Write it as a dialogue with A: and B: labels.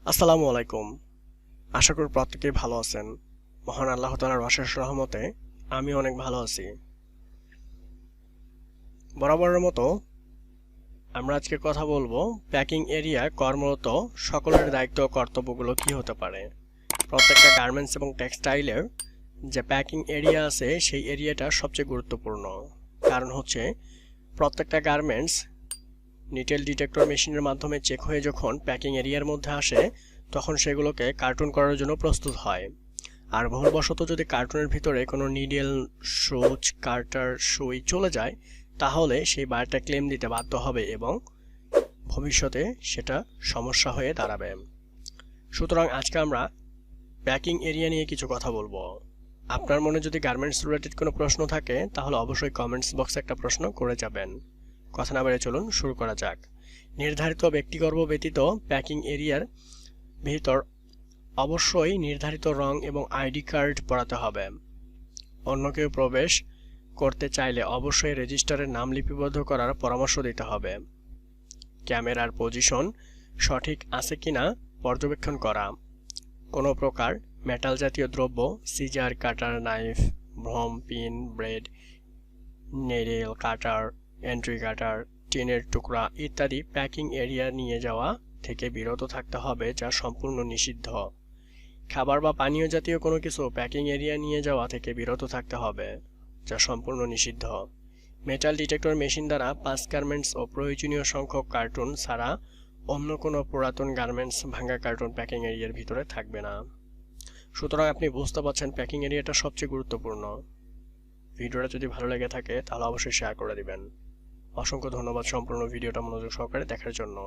A: আসসালামু আলাইকুম। আশা করি প্রত্যেকেই ভালো আছেন। মহান আল্লাহ তাআলার অশেষ রহমতে আমি অনেক ভালো আছি। বরাবরের মতো আমরা আজকে কথা বলবো প্যাকিং এরিয়া কর্মরত সকলের দায়িত্ব ও কর্তব্যগুলো কি হতে পারে। প্রত্যেকটা গার্মেন্টস এবং টেক্সটাইলের যে প্যাকিং এরিয়া আছে সেই এরিয়াটা সবচেয়ে গুরুত্বপূর্ণ। কারণ হচ্ছে প্রত্যেকটা গার্মেন্টস নিটেল ডিটেক্টর মেশিনের মাধ্যমে চেক হয়ে যখন প্যাকিং এরিয়ার মধ্যে আসে তখন সেগুলোকে কার্টুন করার জন্য প্রস্তুত হয়। আর ভুলবশত যদি কার্টুনের ভিতরে কোনো নিডেল, সুচ, কার্টার, সুই চলে যায় তাহলে সেই বায়ারটা ক্লেম দিতে বাধ্য হবে এবং ভবিষ্যতে সেটা সমস্যা হয়ে দাঁড়াবে। সুতরাং আজকে আমরা প্যাকিং এরিয়া নিয়ে কিছু কথা বলবো। আপনার মনে যদি গার্মেন্টস রিলেটেড কোনো প্রশ্ন থাকে তাহলে অবশ্যই কমেন্টস বক্সে একটা প্রশ্ন করে যাবেন। কথা না বেড়ে চলুন শুরু করা যাক। নির্ধারিত ব্যক্তিগর্ভ ব্যতীত প্যাকিং এরিয়ার ভিতর অবশ্যই নির্ধারিত রং এবং আইডি কার্ড পড়াতে হবে। অন্য কেউ প্রবেশ করতে চাইলে অবশ্যই রেজিস্টারে নাম লিপিবদ্ধ করার পরামর্শ দিতে হবে। ক্যামেরার পজিশন সঠিক আছে কিনা পর্যবেক্ষণ করা। কোনো প্রকার মেটাল জাতীয় দ্রব্য, সিজার, কাটার, নাইফ, ভ্রম, পিন, ব্লেড, নেডেল, কাটার, এন্ট্রি কাটার, টিনের টুকরা ইত্যাদি প্যাকিং এরিয়া নিয়ে যাওয়া থেকে বিরত থাকতে হবে, যা সম্পূর্ণ নিষিদ্ধ। খাবার বা পানীয় জাতীয় কোনো কিছু প্যাকিং এরিয়া নিয়ে যাওয়া থেকে বিরত থাকতে হবে, যা সম্পূর্ণ নিষিদ্ধ। মেটাল ডিটেক্টর মেশিন দ্বারা 5 গার্মেন্টস ও প্রয়োজনীয় সংখ্যক কার্টুন ছাড়া অন্য কোনো পুরাতন গার্মেন্টস ভাঙা কার্টুন প্যাকিং এরিয়ার ভিতরে থাকবে না। সুতরাং আপনি বুঝতে পারছেন প্যাকিং এরিয়াটা সবচেয়ে গুরুত্বপূর্ণ। ভিডিওটা যদি ভালো লেগে থাকে তাহলে অবশ্যই শেয়ার করে দিবেন। অসংখ্য ধন্যবাদ সম্পূর্ণ ভিডিওটা মনোযোগ সহকারে দেখার জন্য।